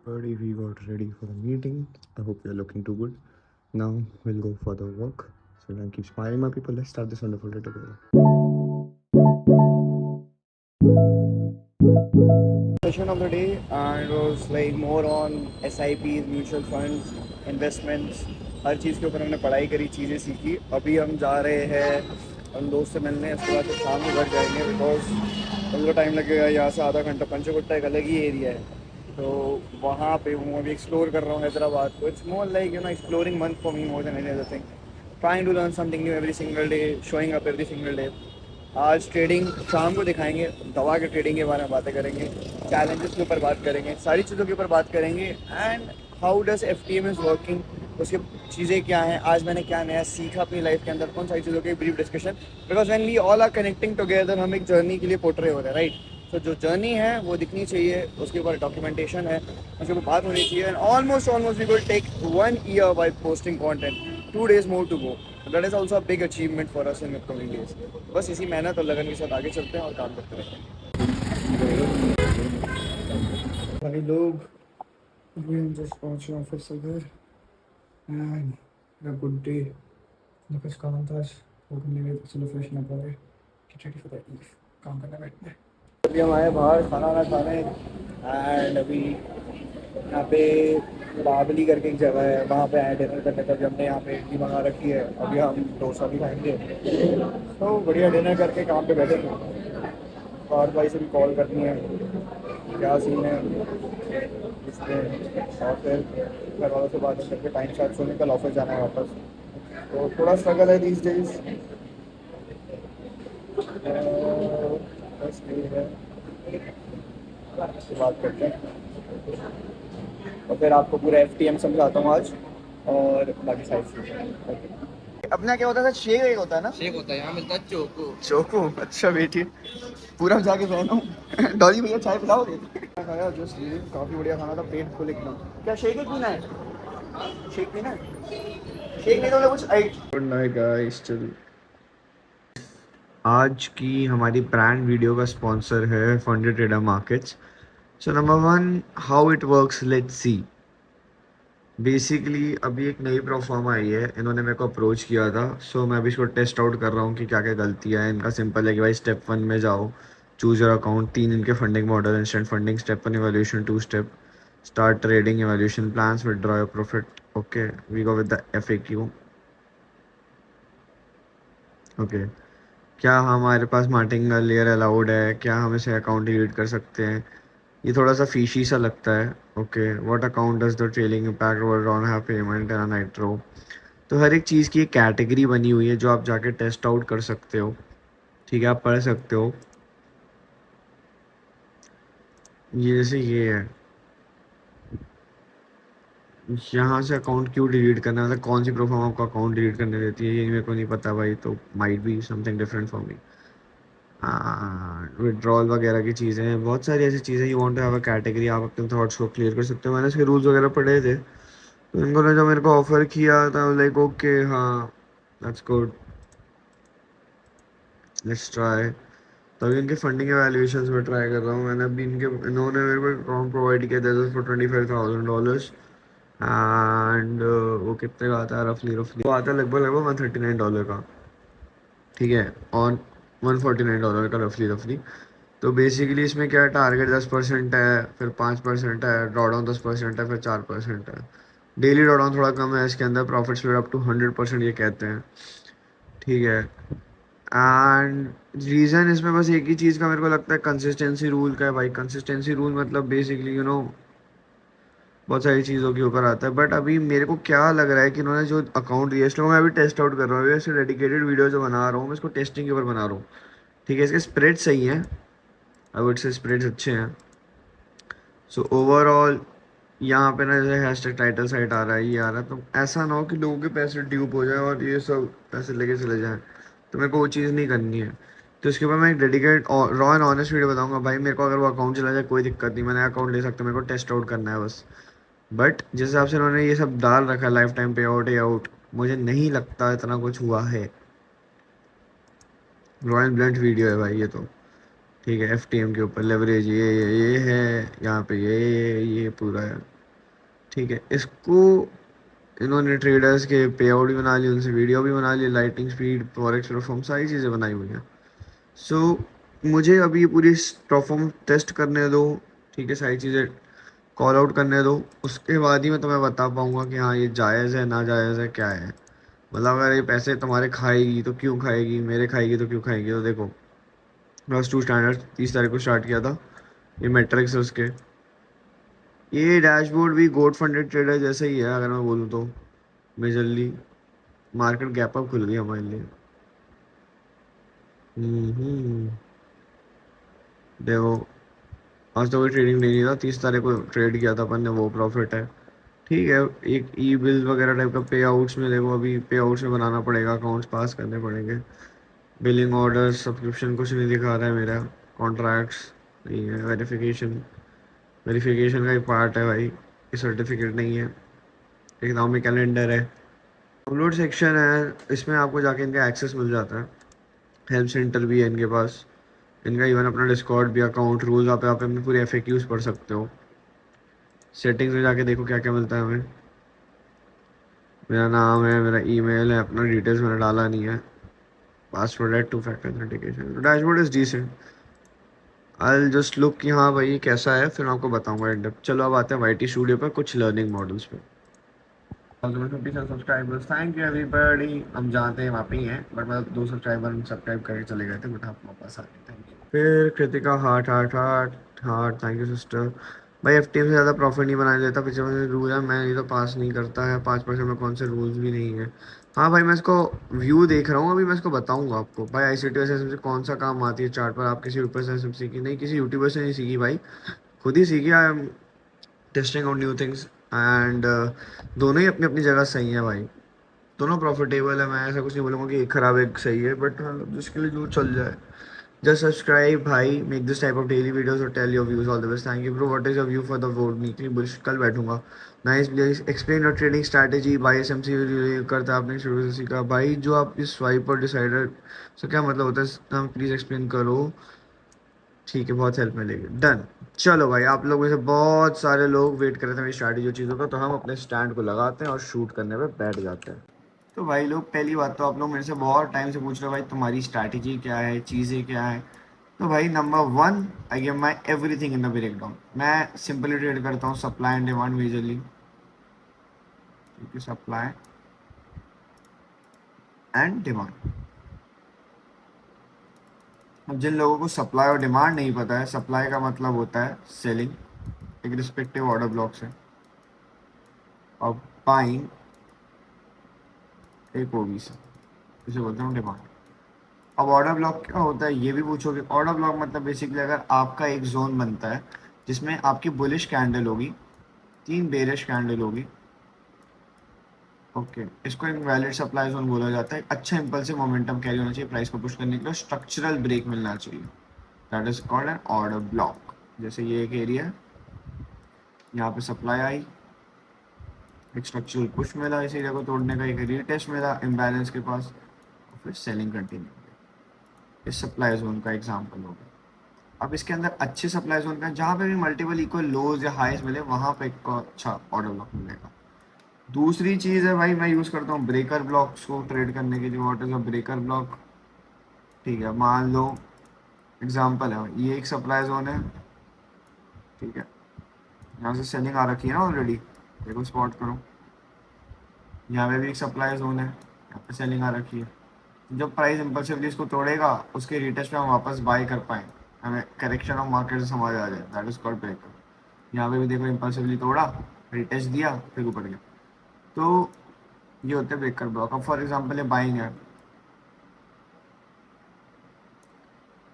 Everybody, we got ready for the meeting. I hope you're looking too good. Now we'll go for the work. So then keep smiling, my people. Let's start this wonderful day together. Session of the day, and it was like more on SIPs, mutual funds, investments, हर चीज़ के ऊपर हमने पढ़ाई करी, चीज़ें सीखी. अभी हम जा रहे हैं हम दोस्त से मिलने. उसके बाद फिर शाम को घर जाएंगे बिकॉज थोड़ा टाइम लगेगा. यहाँ से आधा घंटा. पंचकुट्टा एक अलग ही एरिया है, तो वहाँ पे हूँ अभी. एक्सप्लोर कर रहा हूँ हैदराबाद को. It's more like exploring month for me more than any other thing. Trying to learn something new every single day, showing up every single day. आज ट्रेडिंग शाम को दिखाएंगे. दवा के ट्रेडिंग के बारे में बातें करेंगे, चैलेंजेस के ऊपर बात करेंगे, सारी चीज़ों के ऊपर बात करेंगे. And how does FTM is working, उसके चीज़ें क्या हैं, आज मैंने क्या नया सीखा अपनी लाइफ के अंदर, कौन सारी चीज़ों की brief discussion. Because when we all are connecting together, हम एक जर्नी के लिए पोर्ट्रे हो रहे हैं, राइट. तो जो जर्नी है वो दिखनी चाहिए, उसके ऊपर डॉक्यूमेंटेशन है, उसके ऊपर बात होनी चाहिए. And almost we will take 1 year by posting content, 2 days more to go. That is also a big achievement for us in upcoming days. बस इसी मेहनत और लगन के साथ आगे चलते हैं और काम करते रहते हैं. भाई लोग, अभी हम जस्ट पहुँचे ऑफिस से घर. And good day. कुछ काम था आज, वो करने गए तो चलो फ्रेशन अप हो गए. Get ready for the eve. काम करने बैठते हैं. अभी हम आए बाहर खाना ना खाने. एंड अभी यहाँ पे बाबली करके एक जगह है, वहाँ पे आए डिनर करने. तभी हमने यहाँ पे इडली मंगा रखी है. अभी हम डोसा भी खाएंगे. तो बढ़िया डिनर करके काम पे बैठे थे. और भाई से भी कॉल करनी है, क्या सीन है इसमें. और फिर घर वालों से बात करके टाइम स्टार्ट सोने, कल ऑफिस जाना है वापस. तो थोड़ा स्ट्रगल है दीज डेज. बस यही है, इससे बात करते हैं और फिर आपको पूरा FTM समझाता हूँ आज और बाकी साइड से. अपना क्या होता था, शेक एक होता है ना. शेक होता है, यहाँ मिलता है चोको. चोको, अच्छा बेटी. पूरा जाके पहना हूँ. डॉली भैया चाय पिलाओगे. खाया जस्ट ये, काफ़ी बढ़िया खाना था, पेट फुल एकदम. क्या शेक ही पीना है, शेक पीना है, शेक नहीं तो कुछ. Good night guys. चल, आज की हमारी ब्रांड वीडियो का स्पॉन्सर है funded trader markets. So number 1, how it works, let's see. Basically अभी एक नई प्रोफॉर्म आई है, इन्होंने मेरे को अप्रोच किया था. सो मैं अभी इसको टेस्ट आउट कर रहा हूँ कि क्या क्या गलतियाँ हैं इनका. सिंपल है कि भाई स्टेप 1 में जाओ, चूज़ योर अकाउंट. 3 इनके funding model, instant funding, step 1 evolution, 2 step start trading, evolution plans, withdraw your profit. Okay, we go with the FAQ. Okay, क्या हमारे पास मार्टिंगल लेयर अलाउड है, क्या हम इसे अकाउंट डिलीट कर सकते हैं. ये थोड़ा सा फिशी सा लगता है. Okay, what account does the trailing impact over on have payment and nitro. तो हर एक चीज़ की एक कैटेगरी बनी हुई है जो आप जाके टेस्ट आउट कर सकते हो. ठीक है, आप पढ़ सकते हो. ये जैसे ये है, यहाँ से अकाउंट क्यों डिलीट करना है, मतलब कौन सी प्रोफार्म आपको अकाउंट डिलीट करने देती है, ये मेरे को नहीं पता भाई. तो might be something different for me. Withdrawal वगैरह की चीज़ें हैं, बहुत सारी ऐसी चीज़ें. You want to have a category, आप अपने थॉट्स को क्लियर कर सकते हो. मैंने इसके रूल्स वगैरह पढ़े थे, तो इन्होंने जो मेरे को ऑफर किया था, लाइक ओके हाँ, दैट्स गुड, लेट्स ट्राई. तभी इनके फंडिंग एवेल्यूएशंस में ट्राई कर रहा हूँ मैंने. अभी इन्होंने मेरे को अकाउंट प्रोवाइड किया था फॉर $25,000. एंड वो कितने का आता है रफली वो आता है लगभग लगभग $139 का. ठीक है, ऑन $149 का रफली. तो बेसिकली इसमें क्या है, टारगेट 10% है, फिर 5% है, ड्रॉडाउन 10% है, फिर 4% है. डेली ड्रॉडाउन थोड़ा कम है इसके अंदर. प्रॉफिट स्प्लिट अप टू 100% ये कहते हैं. ठीक है. एंड रीज़न इसमें बस एक ही चीज़ का मेरे को लगता है, कंसिस्टेंसी रूल का है भाई. कंसिस्टेंसी रूल मतलब बेसिकली बहुत सारी चीज़ों के ऊपर आता है. बट अभी मेरे को क्या लग रहा है कि इन्होंने जो अकाउंट दिया, इसलिए मैं अभी टेस्ट आउट कर रहा हूँ. ऐसे डेडिकेटेड वीडियो जो बना रहा हूँ मैं, इसको टेस्टिंग के ऊपर बना रहा हूँ. ठीक है, इसके स्प्रेड सही हैं, आई वुड से स्प्रेड्स अच्छे हैं. सो ओवरऑल यहाँ पे ना जैसे हैशटैग टाइटल साइट आ रहा है, ये आ रहा है, तो ऐसा ना हो कि लोगों के पैसे ड्यूप हो जाए और ये सब पैसे लेके चले जाएं. तो मेरे को वो चीज़ नहीं करनी है. तो इसके ऊपर मैं एक dedicate raw and honest video बताऊंगा भाई. मेरे को अगर वो अकाउंट चला जाए कोई दिक्कत नहीं, मैं नया अकाउंट ले सकता हूँ, मेरे को टेस्ट आउट करना है बस. बट जिस हिसाब से उन्होंने ये सब डाल रखा है, लाइफ टाइम पे आउट, मुझे नहीं लगता इतना कुछ हुआ है. रॉ एंड ब्लंट वीडियो है भाई ये तो. ठीक है, FTM के ऊपर लेवरेज ये है, यहाँ पे ये पूरा है. ठीक है, इसको इन्होंने ट्रेडर्स के पे आउट भी बना लिए, उनसे वीडियो भी बना ली, लाइटिंग स्पीड, फॉरेक्स परफॉर्म, सारी चीज़ें बनाई हुई हैं। सो मुझे अभी ये पूरी परफॉर्म टेस्ट करने दो, ठीक है, सारी चीज़ें कॉल आउट करने दो, उसके बाद ही मैं तुम्हें बता पाऊंगा कि हाँ ये जायज़ है ना जायज़ है क्या है। मतलब अगर ये पैसे तुम्हारे खाएगी तो क्यों खाएगी, मेरे खाएगी तो क्यों खाएगी। तो देखो, प्लस टू स्टैंडर्ड 30 तारीख को स्टार्ट किया था, ये मैट्रिक्स है उसके। ये डैशबोर्ड भी गोड फंडेड ट्रेडर जैसे ही है अगर मैं बोलूँ तो। मेजरली मार्केट गैप अप खुल गई हमारे लिए। हम्म। देखो, आज तो कोई ट्रेडिंग नहीं था, 30 तारीख को ट्रेड किया था अपन ने, वो प्रॉफिट है। ठीक है, एक ई बिल वगैरह टाइप का पे आउट्स में देखो, अभी पे आउट्स में बनाना पड़ेगा, अकाउंट्स पास करने पड़ेंगे। बिलिंग ऑर्डर सब्सक्रिप्शन कुछ नहीं दिखा रहा है मेरा, कॉन्ट्रैक्ट्स नहीं है, वेरिफिकेशन, वेरिफिकेशन का ही पार्ट है भाई, ये सर्टिफिकेट नहीं है। इकोनॉमिक कैलेंडर है, डाउनलोड सेक्शन है, इसमें आपको जाके इनका एक्सेस मिल जाता है। हेल्प सेंटर भी है इनके पास, इनका इवन अपना डिस्कॉर्ड भी, अकाउंट रूल्स, आप अपने पूरे एफएक्यूज पढ़ सकते हो। सेटिंग्स में जाके देखो क्या क्या मिलता है हमें। मेरा नाम है, मेरा ईमेल है, अपना डिटेल्स मैंने डाला नहीं है, पासवर्ड है, two factor authentication. Dashboard is decent, I just look कि हाँ भाई कैसा है, फिर मैं आपको बताऊंगा इन डेप्थ। चलो अब आते हैं वाईटी स्टूडियो पर कुछ लर्निंग मॉडल्स पे। 57 सब्सक्राइबर्स, थैंक यू एवरीबॉडी। हम जानते हैं वहाँ पे ही हैं, बट मतलब 2 सब्सक्राइबर सब्सक्राइब करके चले गए थे, बट आप वापस आ गए, थैंक यू। फिर Kritika heart heart heart heart, thank you sister. भाई एफटीएम से ज़्यादा प्रॉफिट नहीं बनाया जाता, 55% रूल है, मैं ये तो पास नहीं करता है, 5% में कौन से रूल्स भी नहीं है। हाँ भाई, मैं इसको व्यू देख रहा हूँ अभी, मैं इसको बताऊंगा आपको भाई। आई सी टी एस से कौन सा काम आती है चार्ट पर, आप किसी यूट्यूबर से सीखी नहीं, किसी यूट्यूबर से नहीं सीखी भाई, खुद ही सीखी। I am testing out new things and दोनों ही अपनी अपनी जगह सही है भाई, दोनों प्रॉफिटेबल है। मैं ऐसा कुछ नहीं बोलूँगा कि एक खराब एक सही है, बट हाँ जिसके लिए जो चल जाए। जस्ट सब्सक्राइब भाई, make this type of daily videos और tell your views, all the best, thank you bro. What is your view for the vote नीति बुलिश, कल बैठूंगा। Nice please explain your trading strategy by SMC करता है आपने शुरू से सीखा भाई, जो आप इस स्वाइप और डिसाइडर से क्या मतलब होता है, प्लीज एक्सप्लेन करो। ठीक है, बहुत हेल्प मिलेगी, डन। चलो भाई, आप लोग में से बहुत सारे लोग वेट कर रहे थे मेरी स्ट्रैटेजी चीज़ों का, तो हम अपने स्टैंड को लगाते हैं और शूट करने पे बैठ जाते हैं। तो भाई लोग, पहली बात तो आप लोग मेरे से बहुत टाइम से पूछ रहे हो भाई तुम्हारी स्ट्रैटेजी क्या है, चीज़ें क्या है। तो भाई number one, I give my everything in the break down. मैं सिंपली ट्रेड करता हूँ सप्लाई एंड डिमांड मेजरली, ठीक है, सप्लाई एंड डिमांड। अब जिन लोगों को सप्लाई और डिमांड नहीं पता है, सप्लाई का मतलब होता है सेलिंग एक रिस्पेक्टिव ऑर्डर ब्लॉक से, और बाइंग एक ओबी से, इसे बोलते हैं डिमांड। अब ऑर्डर ब्लॉक क्या होता है ये भी पूछोगे। ऑर्डर ब्लॉक मतलब बेसिकली अगर आपका एक जोन बनता है जिसमें आपकी बुलिश कैंडल होगी, 3 बेरिश कैंडल होगी, ओके, इसको एक वैलिड सप्लाई जोन बोला जाता है। अच्छा इंपल्सिव मोमेंटम कैरी होना चाहिए प्राइस को पुश करने के लिए, स्ट्रक्चरल ब्रेक मिलना चाहिए, that is called an order block. जैसे ये एक एरिया है, यहाँ पे सप्लाई आई, एक स्ट्रक्चरल पुश मिला इस एरिया को तोड़ने का, एक रीटेस्ट मिला इम्बैलेंस के पास, और फिर सेलिंग कंटिन्यू। इस सप्लाई जोन का एग्जाम्पल होगा। अब इसके अंदर अच्छे सप्लाई जोन का जहाँ पे भी मल्टीपल इक्वल लोज या हाइज मिले, वहाँ पे एक अच्छा ऑर्डर ब्लॉक मिलेगा। दूसरी चीज़ है भाई, मैं यूज़ करता हूँ ब्रेकर ब्लॉक्स को ट्रेड करने के लिए। What is a breaker block, ठीक है, मान लो एग्जांपल है, ये एक सप्लाई जोन है, ठीक है, यहाँ से सेलिंग आ रखी है ना ऑलरेडी, देखो स्पॉट करो, यहाँ पे भी एक सप्लाई जोन है, यहाँ पे सेलिंग आ रखी है। जब प्राइस इम्पल्सिवली इसको तोड़ेगा, उसके रिटेस्ट पे हम वापस बाय कर पाए, हमें करेक्शन ऑफ मार्केट से समझ आ जाए, दैट इज कॉल्ड ब्रेकर। यहाँ पे भी देखो इम्पल्सिवली तोड़ा, रिटेस्ट दिया, फिर ऊपर गया, तो ये होते हैं ब्रेकर ब्लॉक। अब फॉर एग्जांपल ये बाइंग है,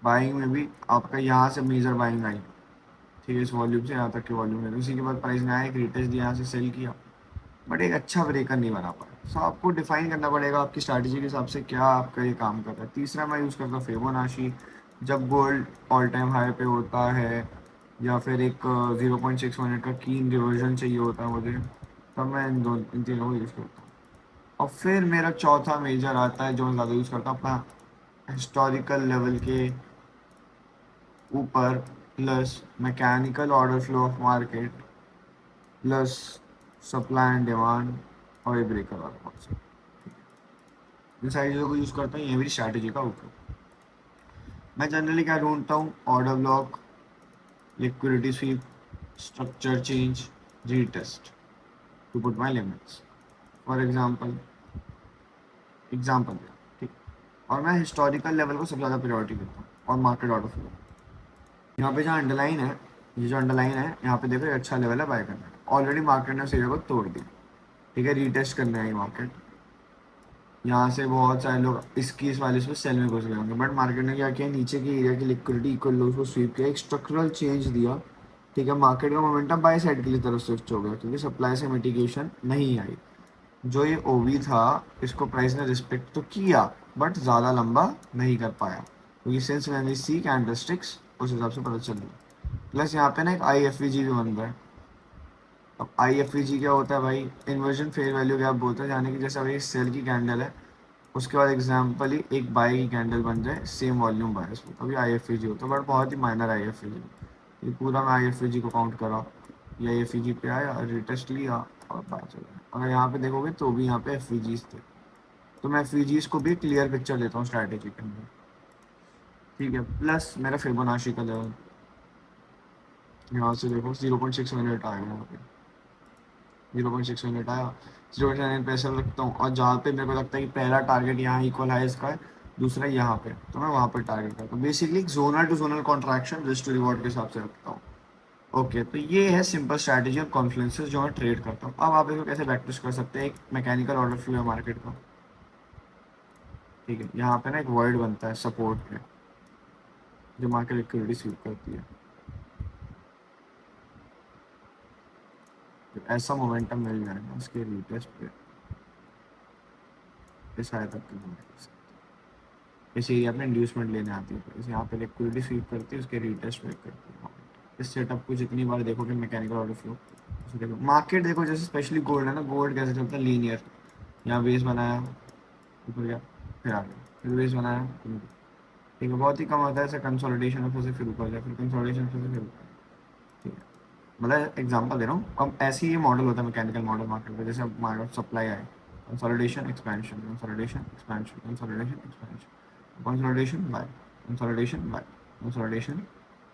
बाइंग में भी आपका यहाँ से मेजर बाइंग आई, ठीक है, इस वॉल्यूम से यहाँ तक के वॉल्यूम है, उसी के बाद प्राइस ने आया, एक रिटेस्ट दिया, यहाँ से सेल किया, बट एक अच्छा ब्रेकर नहीं बना पाया। सो आपको डिफाइन करना पड़ेगा आपकी स्ट्रैटेजी के हिसाब से क्या आपका ये काम कर रहा है। तीसरा मैं यूज़ करता हूँ फिबोनाची। जब गोल्ड ऑल टाइम हाई पे होता है, या फिर एक 0.6 मिनट का कीन रिवर्जन चाहिए होता है मुझे, तब मैं इन तीनों को यूज़ करता हूँ। और फिर मेरा चौथा मेजर आता है जो मैं ज़्यादा यूज़ करता हूँ, अपना हिस्टोरिकल लेवल के ऊपर plus mechanical order flow of market plus supply and demand और ये ब्रेकर वाला कॉन्सेप्ट। इन सारी चीज़ों को यूज़ करता हूँ, ये मेरी स्ट्रैटेजी का उपयोग। मैं जनरली क्या ढूंढता हूँ, order block, liquidity sweep, structure change, retest to put my limits. For example दिया, ठीक। और मैं हिस्टोरिकल लेवल को सबसे ज़्यादा प्रायोरिटी देता हूँ और मार्केट ऑर्डर फ्लो। यहाँ पे जहाँ अंडरलाइन है, ये जो अंडरलाइन है यहाँ पे देखो, ये अच्छा लेवल है बाय करना है। ऑलरेडी मार्केट ने उस एरिया को तोड़ दिया, ठीक है, रीटेस्ट करने आई मार्केट। यहाँ से बहुत सारे लोग 21-42 पे सेल में घुस गए होंगे, बट मार्केट ने क्या किया, नीचे के एरिया की लिक्विडिटी इक्वल लोग को स्वीप किया, एक स्ट्रक्चरल चेंज दिया, ठीक है। मार्केट का मोमेंटम बाय साइड के लिए तरफ स्विच हो गया क्योंकि सप्लाई से मिटिगेशन नहीं आई। जो ये ओवी था, इसको प्राइस ने रिस्पेक्ट तो किया बट ज़्यादा लंबा नहीं कर पाया, क्योंकि since when we see candlesticks उस हिसाब से पता चल रहा। प्लस यहाँ पे ना एक आई एफ वी जी भी बन रहा है। अब आई एफ वी जी क्या होता है भाई, इन्वर्जन फेयर वैल्यू गैप बोलते हैं, यानी कि जैसे अभी सेल की कैंडल है, उसके बाद एग्जाम्पल ही एक बाय की कैंडल बन जाए सेम वॉल्यूम बाय, उसमें तभी आई एफ वी जी होता है, बट बहुत ही minor I F V G. ये पूरा मैं आई एफ वी जी को काउंट करा, ये आई एफ वी जी पे आया, रिटेस्ट लिया और बाय चला। अगर यहाँ पे देखोगे तो भी यहाँ पे एफ वी जीज थे, तो मैं एफ वी जीज को भी क्लियर पिक्चर देता हूँ स्ट्रैटेजी के अंदर, ठीक है। प्लस मेरा फिबोनाची का लेवल, यहाँ से देखो 0.6 मिनट आएगा, यहाँ पे 0.6 मिनट आया, 0.9 पैसे रखता हूँ, और जहाँ पे मेरे को लगता है कि पहला टारगेट यहाँ इक्वल है इसका है, दूसरा यहाँ पे, तो मैं वहाँ पर टारगेट करता हूँ। Basically zonal to zonal contraction risk to reward के हिसाब से रखता हूँ। ओके, तो ये है सिंपल स्ट्रैटेजी और कॉन्फ्लुएंसेस जो मैं ट्रेड करता हूँ। अब आप इसको कैसे प्रैक्टिस कर सकते हैं, एक मैकेनिकल ऑर्डर फ्लो है मार्केट का, ठीक है। यहाँ पे ना एक वर्ड बनता है सपोर्ट पे, जो मार्केट लिक्विडिटी स्वीप करती है। तो ऐसा मोमेंटम मिल जाएगा उसके रिटेस्ट पे, इस आय तक की इस एरिया में इंड्यूसमेंट लेने आती है, तो यहाँ पे लिक्विडिटी स्वीप करती है, उसके रीटेस्ट ब्रेक करती है। इस सेटअप को जितनी बार देखोगे मैकेनिकल ऑर्डर फ्लो, देखो मार्केट देखो, जैसे स्पेशली गोल्ड है ना, गोल्ड कैसे चलता है, लीनियर। यहाँ बेस बनाया, ऊपर गया, फिर आ गया, फिर बेस बनाया, ठीक है। बहुत ही कम होता है ऐसा कंसोलिडेशन, फिर से फिर ऊपर जाए, फिर कंसोलिडेशन, फिर से फिर ऊपर, ठीक है। मतलब एग्जांपल दे रहा हूँ, कम ऐसे ही मॉडल होता है मैकेनिकल मॉडल मार्केट में। जैसे मार्केट सप्लाई आए, consolidation expansion, consolidation expansion, consolidation expansion, consolidation buy, consolidation buy, consolidation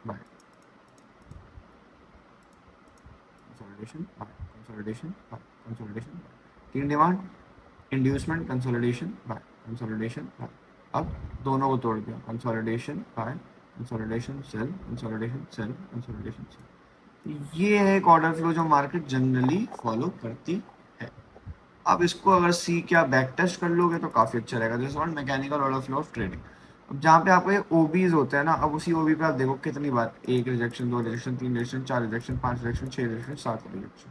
buy, consolidation buy, consolidation buy, consolidation buy. तीन demand, inducement, consolidation buy, consolidation buy. अब दोनों को तोड़ दिया, consolidation buy, consolidation sell, consolidation sell, consolidation sell. ये है एक order flow जो मार्केट जनरली फॉलो करती है। अब इसको अगर सी क्या बैक टेस्ट कर लोगे तो काफी अच्छा रहेगा। This one mechanical order flow of trading. अब जहाँ पे आपको ये ओबीज होते हैं ना, अब उसी ओबी पे आप देखो कितनी बार, एक रिजेक्शन, दो रिजेक्शन, तीन रिजेक्शन, चार रिजेक्शन, पांच रिजेक्शन, छह रिजेक्शन, सात रिजेक्शन।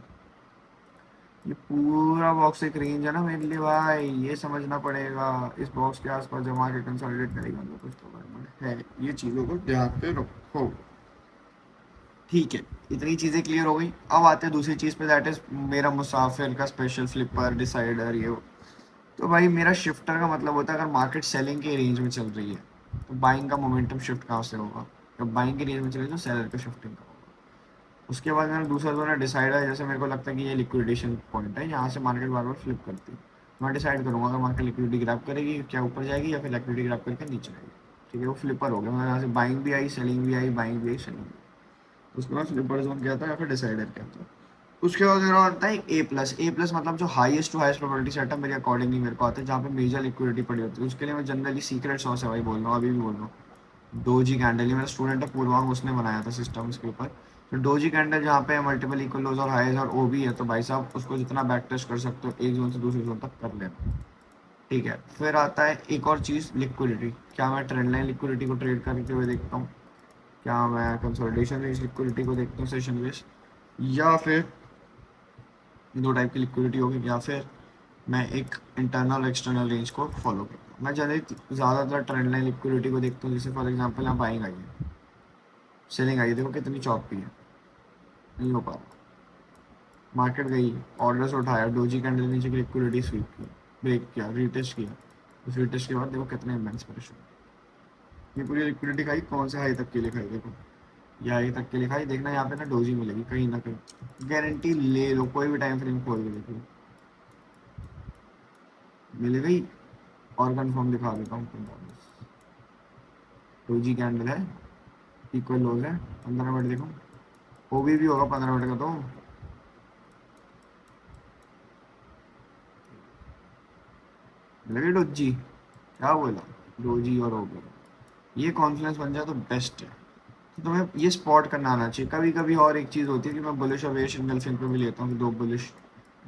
ये पूरा बॉक्स एक रेंज है ना मेरे लिए भाई, ये समझना पड़ेगा। इस बॉक्स के आसपास जब आके कंसोलिडेट करेगा तो कुछ तो गड़बड़ है। ये चीजों को ध्यान पे रखो, ठीक है। इतनी चीज़ें क्लियर हो गई। अब आते हैं दूसरी चीज़ पे, दैट इज मेरा मुसाफिर का स्पेशल फ्लिपर डिसाइडर ये हो। तो भाई मेरा शिफ्टर का मतलब होता है, अगर मार्केट सेलिंग के रेंज में चल रही है तो बाइंग का मोमेंटम शिफ्ट कहाँ से होगा, जब बाइंग के रेंज में चल रही है तो सेलर का शिफ्टिंग का होगा। उसके बाद मेरा दूसरा जो है डिसाइडर है, जैसे मेरे को लगता है कि ये लिक्विडेशन पॉइंट है, यहाँ से मार्केट बार बार फ्लिप करती है, मैं डिसाइड करूँगा अगर मार्केट लिक्विडिटी ग्रैब करेगी क्या ऊपर जाएगी, या फिर लिक्विडिटी ग्रैब करके नीचे आएगी, ठीक है। वो फ्लिपर हो गया, मतलब यहाँ से बाइंग भी आई, सेलिंग भी आई, बाइंग भी आई, सेलिंग भी आई। उसके बाद फ्लिपर जोन क्या था या फिर डिसाइडर क्या था। उसके बाद मेरा आता है ए प्लस। ए प्लस मतलब जो highest to highest probability setup मेरे अकॉर्डिंगली मेरे को आता है, जहाँ पे मेजर लिक्विडिटी पड़ी होती है। उसके लिए मैं जनरली सीक्रेट सॉस है भाई, बोल रहा हूँ अभी भी बोल रहा हूँ, डोजी कैंडल। मेरा स्टूडेंट है पूर्वांग, उसने बनाया था सिस्टम इसके ऊपर। तो डोजी कैंडल जहाँ पे मल्टीपल इक्वल लोज और हाईज और ओ भी है, तो भाई साहब उसको जितना बैक टेस्ट कर सकते हो एक जोन से दूसरी जोन तक कर लेना, ठीक है। फिर आता है एक और चीज़, लिक्विडिटी। क्या मैं ट्रेंड लाइन लिक्विडिटी को ट्रेड करते हुए देखता हूँ, क्या मैं कंसोलिडेशन रेंज लिक्विडिटी को देखता हूँ सेशन बेस, या फिर दो टाइप की लिक्विडिटी होगी, या फिर मैं एक इंटरनल और एक्सटर्नल रेंज को फॉलो करता हूँ। मैं जनरली ज़्यादातर ट्रेंड लाइन लिक्विडिटी को देखता हूँ। जैसे फॉर एग्जांपल यहाँ बाइंग आई है, सेलिंग आई है, देखो कितनी चौपी है, नहीं हो पा रहा। मार्केट गई, ऑर्डर्स उठाया, डोजी कैंडल नीचे की लिक्विडिटी स्वीप की, ब्रेक किया, रीटेस्ट किया, उस रीटेस्ट के बाद देखो कितने इमेंस प्रेशर, ये पूरी लिक्विडिटी खाई, कौन से हाई तक के लिए खाई देखो, यही तक के लिखा है, देखना यहाँ पे ना डोजी मिलेगी कहीं ना कहीं, गारंटी ले लो, कोई भी टाइम फ्रेम खोल के देख लो, मिल गई। और कंफर्म दिखा देता हूँ 45 डोजी कैंडल है, इक्वल लोज है, 15 मिनट देखो, वो भी होगा 15 मिनट का तो, मिल गई डोजी, क्या बोला, डोजी और हो गया, ये कॉन्फिडेंस बन जाए तो बेस्ट है। तो तुम्हें ये स्पॉट करना आना चाहिए। कभी कभी और एक चीज़ होती है कि मैं बुलिश और बेरिश इनगल्फिंग पे भी लेता हूँ, दो बुलिश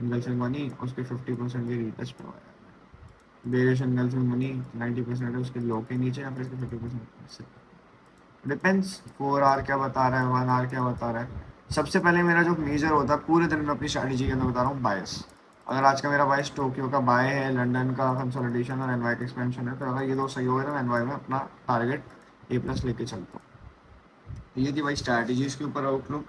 इनगल्फिंग बनी, उसके 50% के रीटच पे आया, बेरिश इनगल्फिंग बनी 90% है उसके लो के नीचे, या फिर इसके 50%, डिपेंड्स 4 आवर क्या बता रहा है, 1 आवर क्या बता रहा है। सबसे पहले मेरा जो मेजर होता है पूरे दिन में अपनी स्ट्रैटेजी के अंदर बता रहा हूँ, बायस। अगर आज का मेरा बायस टोक्यो का बाय है, लंदन का कंसोलिडेशन और एनवाई का एक्सपेंशन है, तो अगर ये दो सही हो गए तो मैं एनवाई में अपना टारगेट ए+ लेके चलता हूँ। ये थी भाई स्ट्रैटेजीज के ऊपर आउटलुक,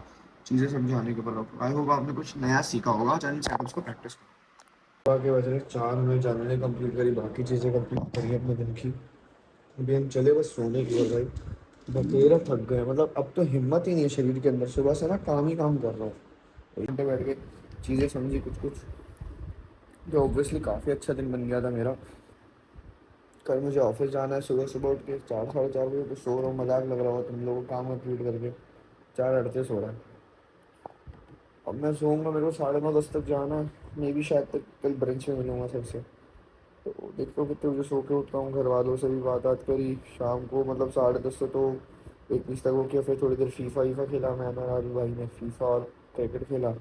चीज़ें समझाने के ऊपर आउटलुक। आई होप आपने कुछ नया सीखा होगा, चैलेंज सेटअप्स को प्रैक्टिस करो। आगे बज रहे 4, हमें जानने ने कंप्लीट करी, बाकी चीज़ें कंप्लीट करी अपने दिन की, अभी हम चले बस सोने की ओर भाई। बतेरा थक गए, मतलब अब तो हिम्मत ही नहीं है शरीर के अंदर, सुबह से ना काम ही काम कर रहा हूँ, 1 घंटे बैठ के चीज़ें समझी कुछ कुछ, जो ऑब्वियसली काफ़ी अच्छा दिन बन गया था मेरा। कल मुझे ऑफिस जाना है, सुबह सुबह उठ के 4 साढ़े 4 बजे तो सो रहा हूँ, मजाक लग रहा होगा तुम लोगों को, काम कंप्लीट करके 4:38 सो रहा है। अब मैं सोऊंगा, मेरे को 9:30 10 तक जाना है, मे भी शायद तक कल ब्रंच में मिलूंगा सबसे। तो देखते हो कितने बजे सो के उठता हूँ, घर वालों से भी बात करी शाम को, मतलब 10:30 से तो 1:20 तक वो किया, फिर थोड़ी देर फीफा वीफा खेला मैंने और राजू भाई ने, फीफा और क्रिकेट खेला।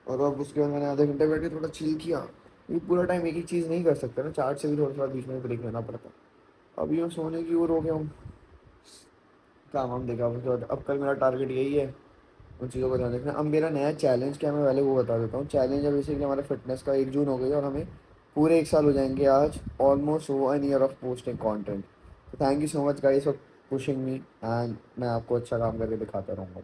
और अब उसके बाद मैंने आधे घंटे बैठ के थोड़ा चिल किया। ये पूरा टाइम एक ही चीज़ नहीं कर सकते ना, चार्ट से भी थोड़ा थोड़ा बीच में ब्रेक लेना पड़ता। अभी मैं सोने की ओर हो गया हूँ, काम हम देखा उसके बाद। अब कल मेरा टारगेट यही है, उन चीज़ों को ध्यान रखना। अब मेरा नया चैलेंज क्या है मैं पहले वो बता देता हूँ। चैलेंज है बेसिकली हमारा फिटनेस का, 1 जून हो गई और हमें पूरे 1 साल हो जाएंगे आज, almost 1 year of posting content. तो thank you so much guys for pushing me, and मैं आपको अच्छा काम करके दिखाता रहूँगा।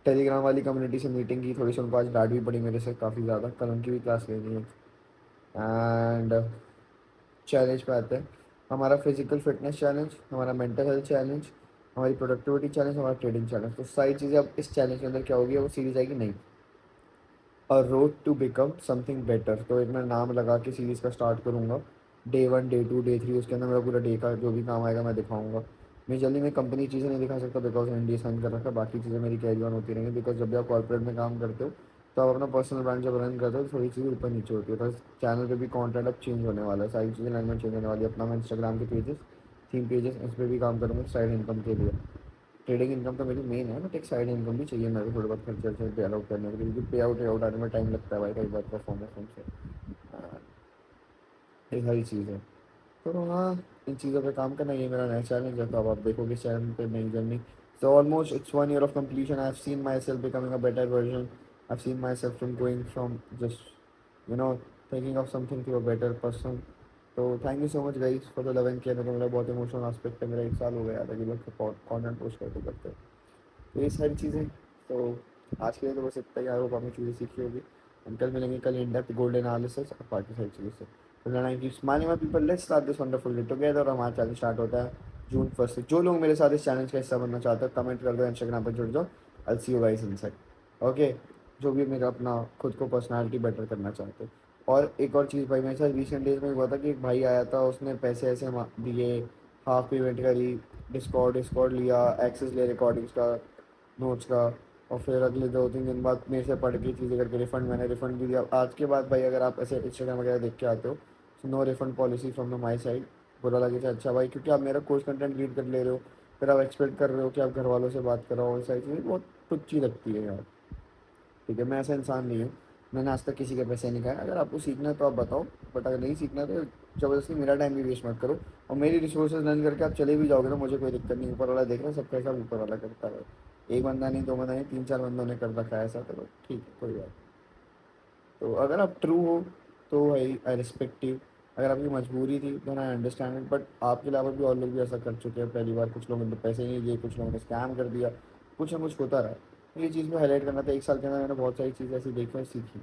टेलीग्राम वाली कम्युनिटी से मीटिंग की, थोड़ी सी उनको आज डांट भी पड़ी मेरे से काफ़ी ज़्यादा, कल उनकी भी क्लास लेनी है। एंड चैलेंज पे आते हैं, हमारा फिजिकल फिटनेस चैलेंज, हमारा मेंटल हेल्थ चैलेंज, हमारी प्रोडक्टिविटी चैलेंज, हमारा ट्रेडिंग चैलेंज। तो सारी चीज़ें अब इस चैलेंज के अंदर क्या होगी, वो सीरीज आएगी नहीं, a road to become something better. तो एक मैं नाम लगा के सीरीज़ का स्टार्ट करूँगा, डे 1 डे 2 डे 3, उसके अंदर मेरा पूरा डे का जो भी काम आएगा मैं दिखाऊंगा। मैं जल्दी में कंपनी चीज़ें नहीं दिखा सकता बिकॉज एनडीए साइन कर रखा है, बाकी चीज़ें मेरी कैरी ऑन होती रहेंगी, बिकॉज जब भी आप कॉर्पोरेट में काम करते हो तो आप अपना पर्सनल ब्रांड जब रन करते हो तो थोड़ी चीज़ें ऊपर नीचे होती है। तो चैनल पे भी कंटेंट अब चेंज होने वाला है, सारी चीज़ें लाइनमेंट चेंज होने वाली है। अपना मैं इंस्टाग्राम के पेजेस, 3 पेजेस, इस पर भी काम करूँगा साइड इनकम के लिए। ट्रेडिंग इनकम तो मेरी मेन है, बट एक साइड इनकम भी चाहिए मेरे को थोड़ा बहुत खर्चे वर्चे पे आउट करने के लिए, क्योंकि पे आउट आने में टाइम लगता है भाई, कई बार परफॉर्मेंस से। ये सारी चीज़ है। तो हाँ, इन चीज़ों पे काम करना, ये मेरा नया चैलेंज है। तो अब आप देखोगे इस चैनल पे नई जर्नी। So almost it's 1 year of completion, I have seen myself becoming a better version, I have seen myself from going from just you know thinking of something to a better person. तो thank you so much guys for the love and care. मेरा बहुत emotional aspect है, मेरा 1 साल हो गया था कि लोग कॉन्टेंट पोस्ट करते करते। तो ये सारी चीज़ें, तो आज के लिए तो बस इतना ही। आई होप आपने चीज़ें सीखी होगी। हम कल मिलेंगे, कल इन डेप्थ गोल्ड एनालिसिस और बाकी सारी चीज़ों से। तो लड़ाई की smiling my people, let's start this wonderful day together. और हमारा चैलेंज स्टार्ट होता है June 1 से। जो लोग मेरे साथ इस चैलेंज का हिस्सा बनना चाहते हैं कमेंट कर दो, इंस्टाग्राम पर जुड़ जाओ, आई सी यू गाइस इनसाइड। ओके, जो भी मेरा अपना खुद को पर्सनालिटी बेटर करना चाहते हो। और एक और चीज़ भाई, मेरे साथ रिसेंट डेज में हुआ था कि एक भाई आया था, उसने पैसे ऐसे दिए, हाफ पेमेंट करी, डिस्कॉर्ड डिस्कॉर्ड लिया, एक्सेस ले रिकॉर्डिंग्स का, नोट्स का, और फिर अगले 2 3 दिन बाद मेरे से पढ़ के चीज़ें करके रिफंड, मैंने रिफंड भी दिया। आज के बाद भाई अगर आप ऐसे इंस्टाग्राम वगैरह देख के आते हो, no refund policy from the my side. बुरा लगे तो अच्छा भाई, क्योंकि आप मेरा कोर्स कंटेंट रीड कर ले रहे हो, फिर आप एक्सपेक्ट कर रहे हो कि आप घर वालों से बात कराओ, सारी चीज़ें बहुत टुच्ची लगती है यार। ठीक है, मैं ऐसा इंसान नहीं हूँ, मैंने आज तक किसी के पैसे नहीं खाए। अगर आपको सीखना है तो आप बताओ, बट अगर नहीं सीखना है तो ज़बरदस्ती मेरा टाइम भी वेस्ट मत करो। और मेरी रिसोर्सेज रन करके आप चले भी जाओगे ना, मुझे कोई दिक्कत नहीं। ऊपर वाला देख रहा है, सबका हिसाब ऊपर वाला करता है। एक बंदा नहीं, दो बंदा नहीं, 3 4 बंदों ने कर रखा है ऐसा, तो ठीक है, कोई बात। तो अगर आप ट्रू हो तो भाई आई रिस्पेक्ट यू। अगर आपकी मजबूरी थी then I understand it, but आपके अलावा भी और लोग भी ऐसा कर चुके हैं पहली बार। कुछ लोगों ने पैसे नहीं दिए, कुछ लोगों ने स्कैम कर दिया, कुछ ना कुछ होता रहा। तो ये चीज़ में हाईलाइट करना था, 1 साल के अंदर मैंने बहुत सारी चीज़ें ऐसी देखी और सीखी।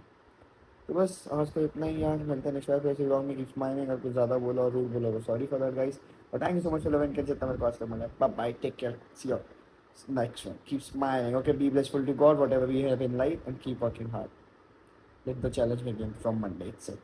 तो बस आज तो इतना ही यार, मिलते हैं नेक्स्ट टाइम ऐसे लॉन्ग में। कीप स्माइलिंग, अगर कुछ ज़्यादा बोला और रूड बोला तो सॉरी फॉर दैट गाइस, और thank you so much for love and care जितना मेरे को आज तक मिला। Bye bye, take care, see you. Next one, keep smiling. Okay, be blissful to God, whatever we have in life, and keep working hard. Let the challenge begin from Monday itself.